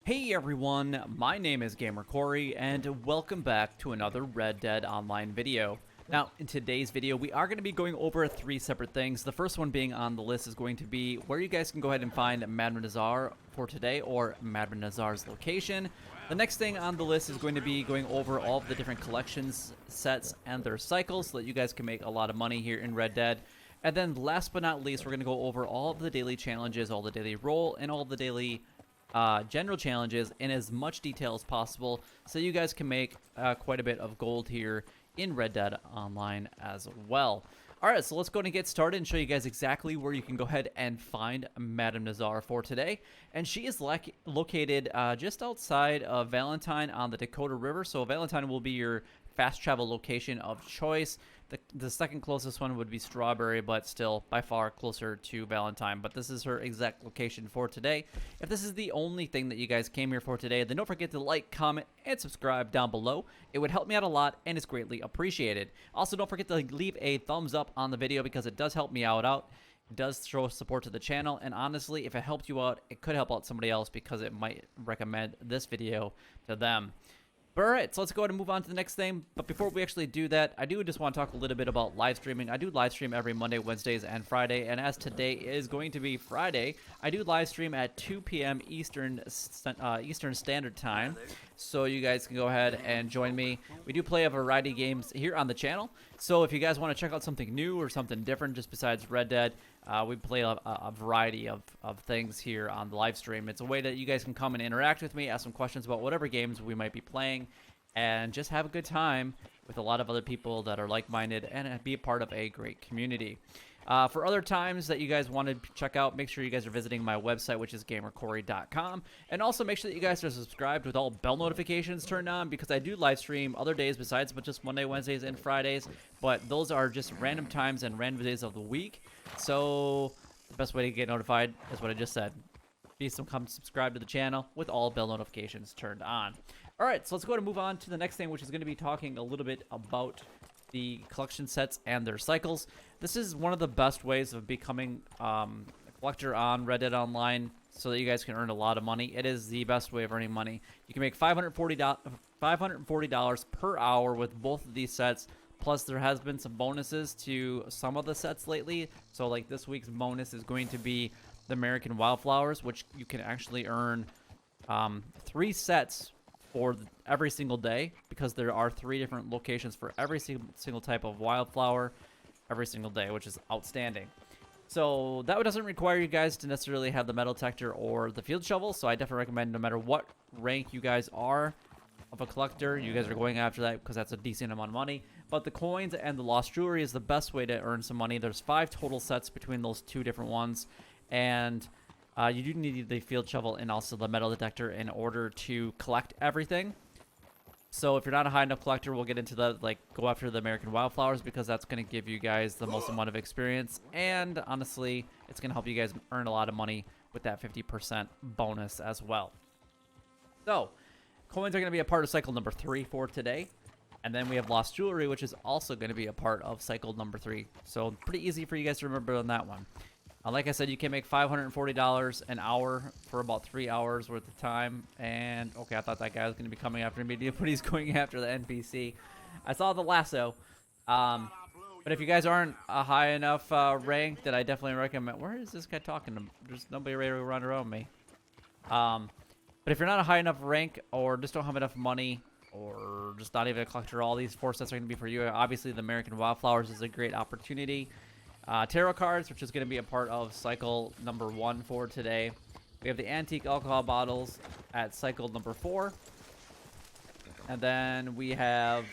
Hey everyone, my name is Gamer Corey, and welcome back to another Red Dead Online video. Now, in today's video, we are going to be going over three separate things. The first one being on the list is going to be where you guys can go ahead and find Madman Nazar for today, or Madman Nazar's location. The next thing on the list is going to be going over all of the different collections, sets, and their cycles so that you guys can make a lot of money here in Red Dead. And then last but not least, we're going to go over all of the daily challenges, all the daily role, and all the daily general challenges in as much detail as possible so you guys can make quite a bit of gold here in Red Dead Online as well. Alright, so let's go ahead and get started and show you guys exactly where you can go ahead and find Madame Nazar for today. And she is located just outside of Valentine on the Dakota River. So Valentine will be your fast travel location of choice. The second closest one would be Strawberry, but still by far closer to Valentine. But this is her exact location for today. If this is the only thing that you guys came here for today, then don't forget to like, comment, and subscribe down below. It would help me out a lot and is greatly appreciated. Also, don't forget to leave a thumbs up on the video because it does help me out. It does show support to the channel, and honestly, if it helped you out, it could help out somebody else because it might recommend this video to them. Alright, so let's go ahead and move on to the next thing. But before we actually do that, I do just want to talk a little bit about live streaming. I do live stream every Monday, Wednesdays, and Friday. And as today is going to be Friday, I do live stream at 2 p.m. Eastern Standard Time. So you guys can go ahead and join me. We do play a variety of games here on the channel. So if you guys want to check out something new or something different just besides Red Dead, we play a variety of things here on the live stream. It's a way that you guys can come and interact with me, ask some questions about whatever games we might be playing, and just have a good time with a lot of other people that are like-minded and be a part of a great community. For other times that you guys want to check out, make sure you guys are visiting my website, which is gamercorey.com. And also make sure that you guys are subscribed with all bell notifications turned on, because I do live stream other days besides but just Monday, Wednesdays, and Fridays. But those are just random times and random days of the week. So the best way to get notified is what I just said. Come subscribe to the channel with all bell notifications turned on. All right, so let's go ahead and move on to the next thing, which is going to be talking a little bit about the collection sets and their cycles. This is one of the best ways of becoming a collector on Red Dead Online so that you guys can earn a lot of money. It is the best way of earning money. You can make $540 per hour with both of these sets. Plus, there has been some bonuses to some of the sets lately. So, like this week's bonus is going to be the American Wildflowers, which you can actually earn 3 sets for every single day, because there are 3 different locations for every single type of wildflower every single day, which is outstanding. So that doesn't require you guys to necessarily have the metal detector or the field shovel, so I definitely recommend no matter what rank you guys are of a collector, you guys are going after that because that's a decent amount of money. But the coins and the lost jewelry is the best way to earn some money. There's 5 total sets between those 2 different ones, and you do need the field shovel and also the metal detector in order to collect everything. So if you're not a high enough collector, we'll get into the go after the American Wildflowers, because that's going to give you guys the most amount of experience, and honestly, it's going to help you guys earn a lot of money with that 50% bonus as well. So coins are going to be a part of cycle number 3 for today. And then we have lost jewelry, which is also going to be a part of cycle number 3. So pretty easy for you guys to remember on that one. Like I said, you can make $540 an hour for about 3 hours worth of time. And, okay, I thought that guy was going to be coming after me, but he's going after the NPC. I saw the lasso. But if you guys aren't a high enough rank, then I definitely recommend... Where is this guy talking to? There's nobody ready to run around me. But if you're not a high enough rank, or just don't have enough money, or just not even a collector, all these 4 sets are going to be for you. Obviously, the American Wildflowers is a great opportunity. Tarot cards, which is going to be a part of cycle number 1 for today. We have the antique alcohol bottles at cycle number 4. And then we have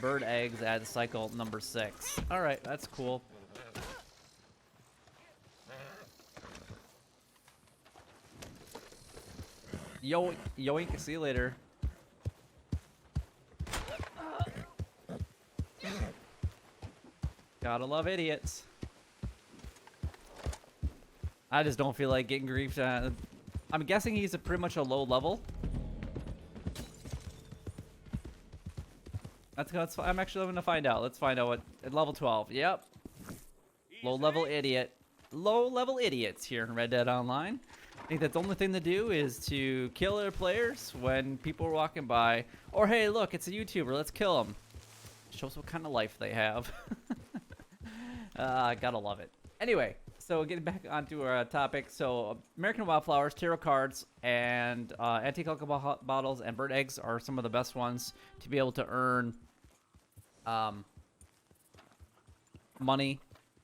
bird eggs at cycle number 6. All right, that's cool. Yoink, see you later. Gotta love idiots. I just don't feel like getting griefed. I'm guessing he's pretty much a low level. I'm actually going to find out. Let's find out what at level 12. Yep. Low level idiot. Low level idiots here in Red Dead Online. think that the only thing to do is to kill other players when people are walking by. Or, hey, look, it's a YouTuber. Let's kill him. Shows what kind of life they have. Gotta love it. Anyway, so getting back onto our topic. So American Wildflowers, tarot cards, and antique alcohol bottles and bird eggs are some of the best ones to be able to earn money,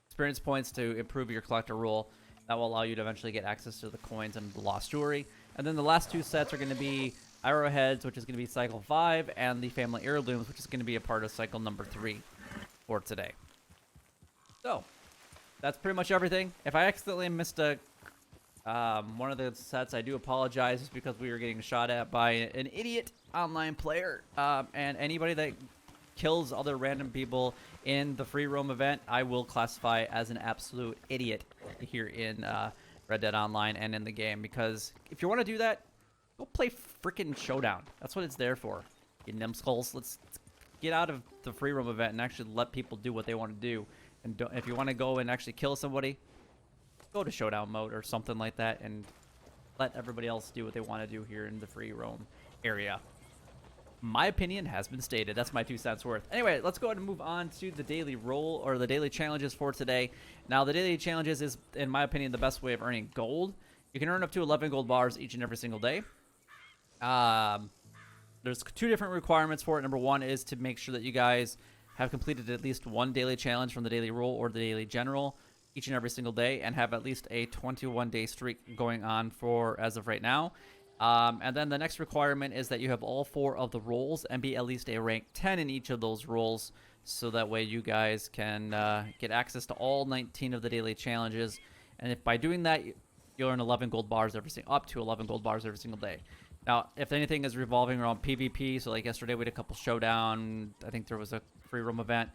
experience points to improve your collector role. That will allow you to eventually get access to the coins and the lost jewelry. And then the last two sets are going to be Arrowheads, which is going to be cycle 5, and the Family Heirlooms, which is going to be a part of cycle number 3 for today. So that's pretty much everything. If I accidentally missed a one of the sets, I do apologize. It's because we were getting shot at by an idiot online player. And anybody that kills other random people in the free roam event, I will classify as an absolute idiot here in Red Dead Online and in the game. Because if you want to do that, go play freaking Showdown. That's what it's there for. You numbskulls. Let's get out of the free roam event and actually let people do what they want to do. And if you want to go and actually kill somebody, go to Showdown mode or something like that and let everybody else do what they want to do here in the free roam area. My opinion has been stated. That's my 2 cents worth. Anyway, let's go ahead and move on to the daily role or the daily challenges for today. Now, the daily challenges is, in my opinion, the best way of earning gold. You can earn up to 11 gold bars each and every single day. There's 2 different requirements for it. Number 1 is to make sure that you guys have completed at least 1 daily challenge from the daily role or the daily general each and every single day, and have at least a 21-day streak going on for as of right now. And then the next requirement is that you have all 4 of the roles and be at least a rank 10 in each of those roles, so that way you guys can get access to all 19 of the daily challenges. And if by doing that, you'll earn 11 gold bars up to 11 gold bars every single day. Now, if anything is revolving around PvP, so like yesterday we had a couple Showdown, I think there was a free roam event.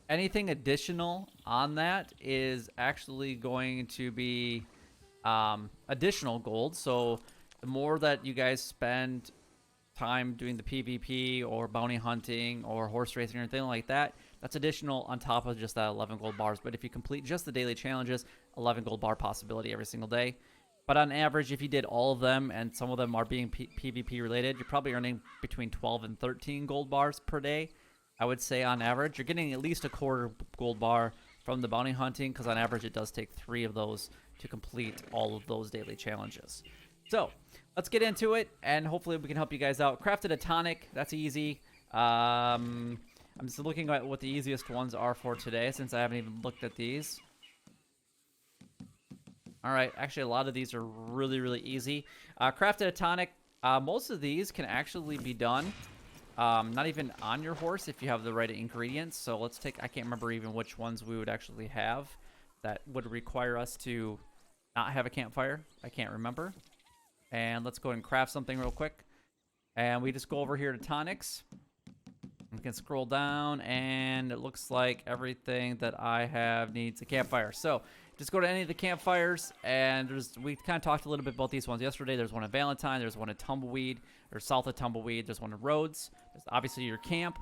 Anything additional on that is actually going to be additional gold. So the more that you guys spend time doing the PvP or bounty hunting or horse racing or anything like that, that's additional on top of just that 11 gold bars. But if you complete just the daily challenges, 11 gold bar possibility every single day. But on average, if you did all of them, and some of them are being PvP related, you're probably earning between 12 and 13 gold bars per day. I would say on average, you're getting at least a quarter gold bar from the bounty hunting, because on average it does take 3 of those to complete all of those daily challenges. So let's get into it, and hopefully we can help you guys out. Crafted a tonic. That's easy. I'm just looking at what the easiest ones are for today, since I haven't even looked at these. All right, actually a lot of these are really, really easy. Crafted a tonic. Most of these can actually be done not even on your horse if you have the right ingredients. So let's take, I can't remember even which ones we would actually have that would require us to not have a campfire. I can't remember. And let's go ahead and craft something real quick. And we just go over here to tonics. We can scroll down, and it looks like everything that I have needs a campfire. So just go to any of the campfires, and we kind of talked a little bit about these ones yesterday. There's one at Valentine, there's one at Tumbleweed, or south of Tumbleweed, there's one at Rhodes. There's obviously your camp.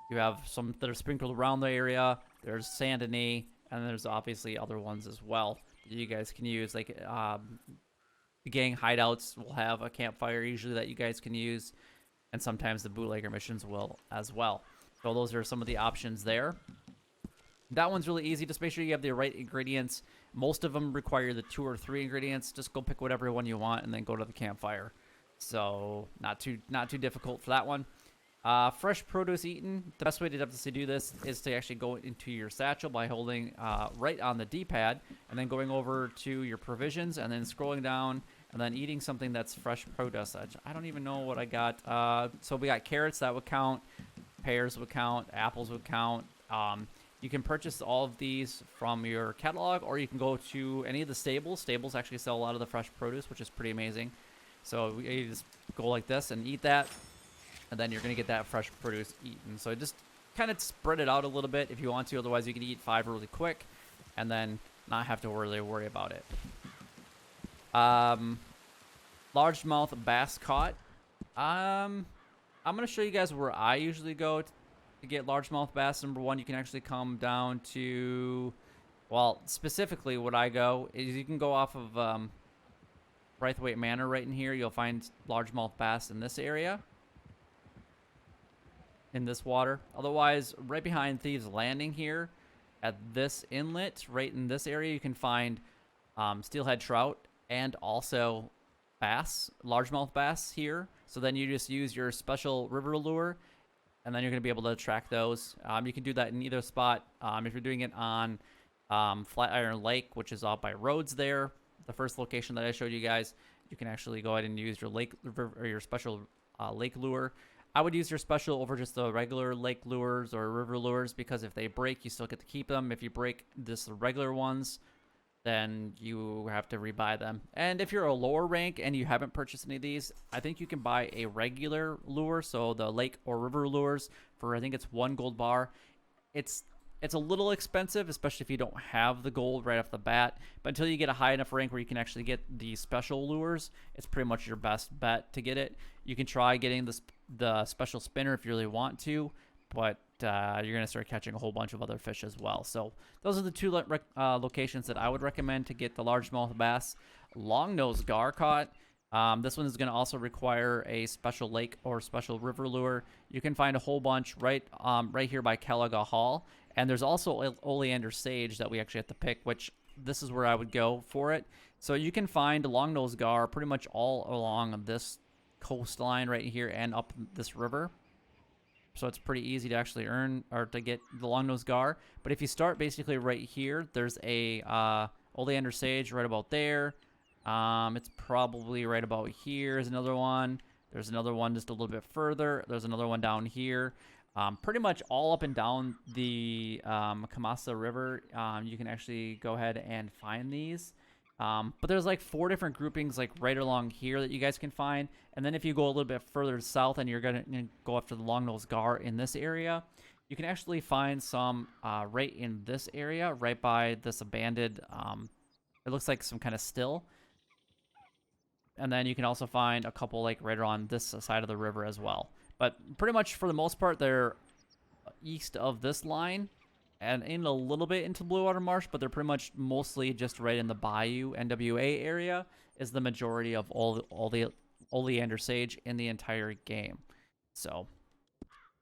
You have some that are sprinkled around the area. There's Saint Denis, and there's obviously other ones as well that you guys can use. Like the gang hideouts will have a campfire usually that you guys can use. And sometimes the bootlegger missions will as well. So those are some of the options there. That one's really easy. Just make sure you have the right ingredients. Most of them require the 2 or 3 ingredients. Just go pick whatever one you want and then go to the campfire. So not too difficult for that one. Fresh produce eaten. The best way to obviously do this is to actually go into your satchel by holding right on the D-pad and then going over to your provisions and then scrolling down and then eating something that's fresh produce. I don't even know what I got. So we got carrots, that would count. Pears would count. Apples would count. You can purchase all of these from your catalog, or you can go to any of the stables. Stables actually sell a lot of the fresh produce, which is pretty amazing. So you just go like this and eat that, and then you're going to get that fresh produce eaten. So just kind of spread it out a little bit if you want to. Otherwise, you can eat 5 really quick and then not have to really worry about it. Largemouth bass caught. I'm going to show you guys where I usually go to get largemouth bass. Number 1, you can actually come down to, well, specifically what I go is you can go off of Braithwaite Manor right in here, you'll find largemouth bass in this area, in this water. Otherwise, right behind Thieves Landing here, at this inlet, right in this area, you can find steelhead trout and also bass, largemouth bass here. So then you just use your special river lure, and then you're going to be able to track those. You can do that in either spot. If you're doing it on Flatiron Lake, which is off by Rhodes there, the first location that I showed you guys, you can actually go ahead and use your lake or your special lake lure. I would use your special over just the regular lake lures or river lures, because if they break, you still get to keep them. If you break just the regular ones, then you have to rebuy them. And if you're a lower rank and you haven't purchased any of these, I think you can buy a regular lure, so the lake or river lures, for I think it's 1 gold bar. It's a little expensive, especially if you don't have the gold right off the bat. But until you get a high enough rank where you can actually get the special lures, it's pretty much your best bet to get it. You can try getting the special spinner if you really want to, but you're going to start catching a whole bunch of other fish as well. So those are the 2 locations that I would recommend to get the largemouth bass. Longnose Gar caught. This one is going to also require a special lake or special river lure. You can find a whole bunch right here by Calaga Hall. And there's also oleander sage that we actually have to pick, which this is where I would go for it. So you can find Longnose Gar pretty much all along this coastline right here and up this river. So it's pretty easy to actually earn or to get the Longnose Gar. But if you start basically right here, there's a oleander sage right about there. It's probably right about here is another one. There's another one just a little bit further. There's another one down here. Pretty much all up and down the Kamasa River, you can actually go ahead and find these. But there's like 4 different groupings like right along here that you guys can find. And then if you go a little bit further south and you're going to go after the Longnose Gar in this area, you can actually find some right in this area, right by this abandoned, it looks like some kind of still. And then you can also find a couple like right on this side of the river as well. But pretty much for the most part, they're east of this line and in a little bit into Blue Water Marsh, but they're pretty much mostly just right in the Bayou NWA area is the majority of all the oleander sage in the entire game. So,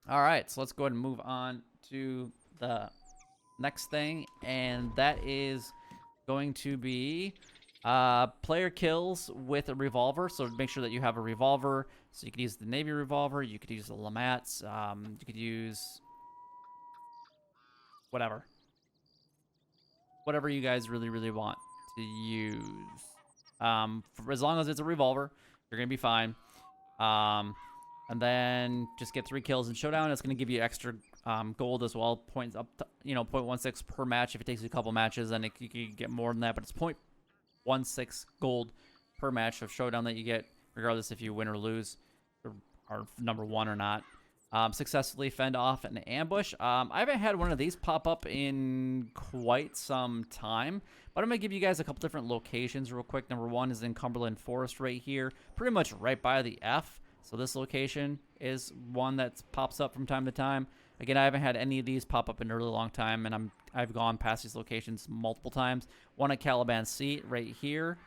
all right, so let's go ahead and move on to the next thing, and that is going to be player kills with a revolver. So make sure that you have a revolver. So you could use the Navy revolver, you could use the Lamats, you could use whatever you guys really want to use. For as long as it's a revolver, you're gonna be fine. And then just get 3 kills in Showdown. It's gonna give you extra gold as well, points up to, 0.16 per match. If it takes you a couple matches, then you can get more than that, but it's 0.16 gold per match of Showdown that you get, regardless if you win or lose, or number 1 or not. Successfully fend off an ambush. I haven't had one of these pop up in quite some time, but I'm going to give you guys a couple different locations real quick. Number 1 is in Cumberland Forest right here, pretty much right by the F. So this location is one that pops up from time to time. Again, I haven't had any of these pop up in a really long time, and I've gone past these locations multiple times. One at Caliban Seat right here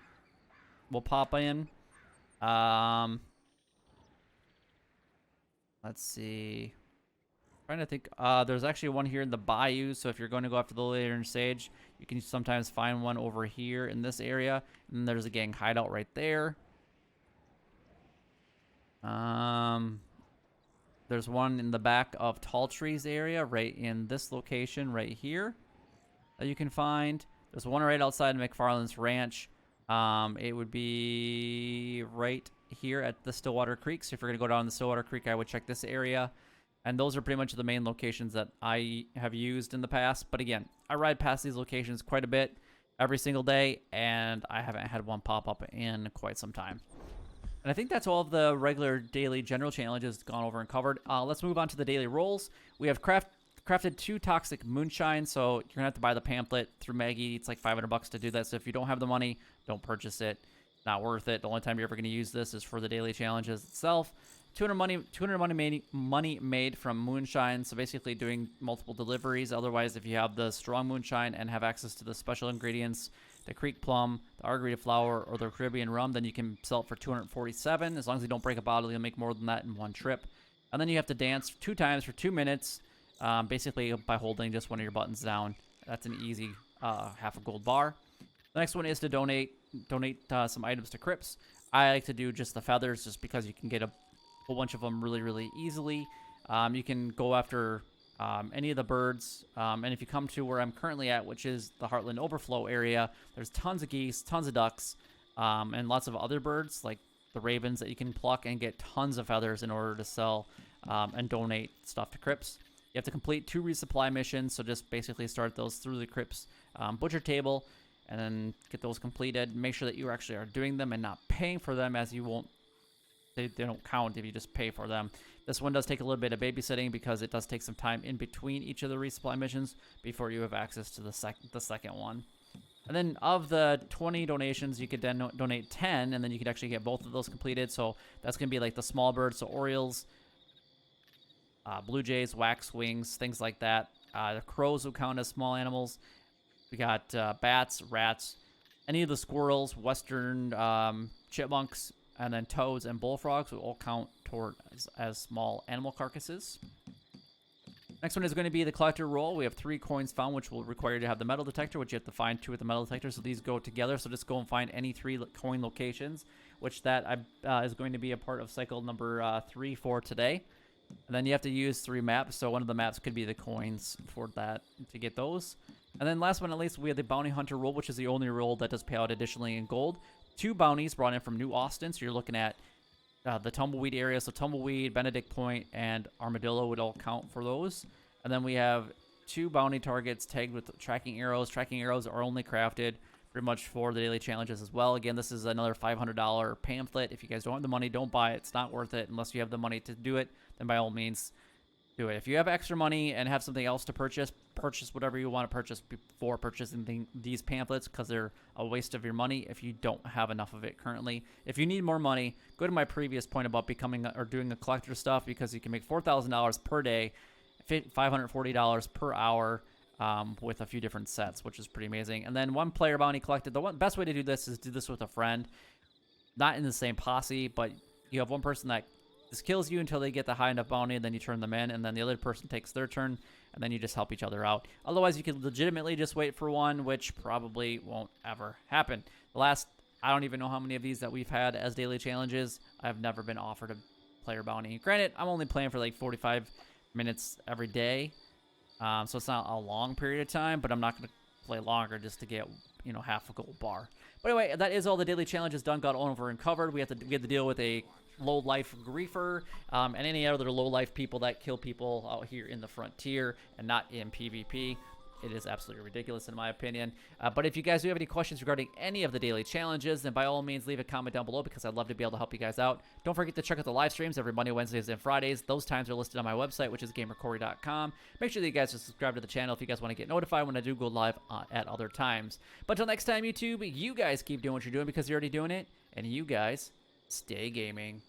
will pop in. Let's see. Trying to think. There's actually one here in the Bayou, so if you're going to go after the oleander sage, you can sometimes find one over here in this area. And then there's a gang hideout right there. There's one in the back of Tall Trees area, right in this location right here that you can find. There's one right outside of McFarland's Ranch. It would be right here at the Stillwater Creek. So if you're going to go down the Stillwater Creek, I would check this area. And those are pretty much the main locations that I have used in the past. But again, I ride past these locations quite a bit every single day, and I haven't had one pop up in quite some time. And I think that's all of the regular daily general challenges gone over and covered. Let's move on to the daily rolls. We have crafted 2 toxic moonshine, so you're gonna have to buy the pamphlet through Maggie. It's like $500 to do that. So if you don't have the money, don't purchase it. Not worth it. The only time you're ever gonna use this is for the daily challenges itself. 200 money made from moonshine. So basically doing multiple deliveries. Otherwise, if you have the strong moonshine and have access to the special ingredients, the Creek Plum, the Margarita Flower, or the Caribbean Rum, then you can sell it for 247. As long as you don't break a bottle, you'll make more than that in one trip. And then you have to dance 2 times for 2 minutes, basically by holding just one of your buttons down. That's an easy half a gold bar. The next one is to donate some items to crypts. I like to do just the feathers just because you can get a whole bunch of them really, really easily. You can go after any of the birds, and if you come to where I'm currently at, which is the Heartland Overflow area, there's tons of geese, tons of ducks, and lots of other birds like the ravens that you can pluck and get tons of feathers in order to sell and donate stuff to crypts. You have to complete 2 resupply missions, so just basically start those through the crypts butcher table and then get those completed. Make sure that you actually are doing them and not paying for them, as you won't, they don't count if you just pay for them. This one does take a little bit of babysitting because it does take some time in between each of the resupply missions before you have access to the second one. And then of the 20 donations, you could then donate 10, and then you could actually get both of those completed. So that's going to be like the small birds, so orioles, blue jays, waxwings, things like that. The crows will count as small animals. We got bats, rats, any of the squirrels, western chipmunks, and then toads and bullfrogs will all count toward as small animal carcasses. Next one is going to be the collector roll. We have 3 coins found, which will require you to have the metal detector, which you have to find 2 with the metal detector. So these go together. So just go and find any 3 coin locations, which that is going to be a part of cycle number 3 for today. And then you have to use 3 maps. So one of the maps could be the coins for that to get those. And then last but not least, we have the bounty hunter roll, which is the only roll that does pay out additionally in gold. 2 bounties brought in from New Austin. So you're looking at the Tumbleweed area. So Tumbleweed, Benedict Point, and Armadillo would all count for those. And then we have 2 bounty targets tagged with tracking arrows. Tracking arrows are only crafted pretty much for the daily challenges as well. Again, this is another $500 pamphlet. If you guys don't have the money, don't buy it. It's not worth it unless you have the money to do it. Then by all means, do it. If you have extra money and have something else to purchase whatever you want to purchase before purchasing these pamphlets, because they're a waste of your money if you don't have enough of it currently. If you need more money, go to my previous point about becoming or doing a collector stuff, because you can make $4,000 per day, $540 per hour with a few different sets, which is pretty amazing. And then 1 player bounty collected. The best way to do this is do this with a friend, not in the same posse, but you have one person that just kills you until they get the high enough bounty, and then you turn them in, and then the other person takes their turn, and then you just help each other out. Otherwise, you could legitimately just wait for one, which probably won't ever happen. The last, I don't even know how many of these that we've had as daily challenges. I've never been offered a player bounty. Granted, I'm only playing for like 45 minutes every day, so it's not a long period of time, but I'm not going to play longer just to get, you know, half a gold bar. But anyway, that is all the daily challenges done, got over and covered. We had to deal with a low life griefer and any other low life people that kill people out here in the frontier and not in PvP. It is absolutely ridiculous in my opinion. But if you guys do have any questions regarding any of the daily challenges, then by all means leave a comment down below, because I'd love to be able to help you guys out. Don't forget to check out the live streams every Monday, Wednesdays, and Fridays. Those times are listed on my website, which is gamercorey.com. Make sure that you guys are subscribed to the channel if you guys want to get notified when I do go live at other times. But until next time, YouTube, you guys keep doing what you're doing, because you're already doing it, and you guys stay gaming.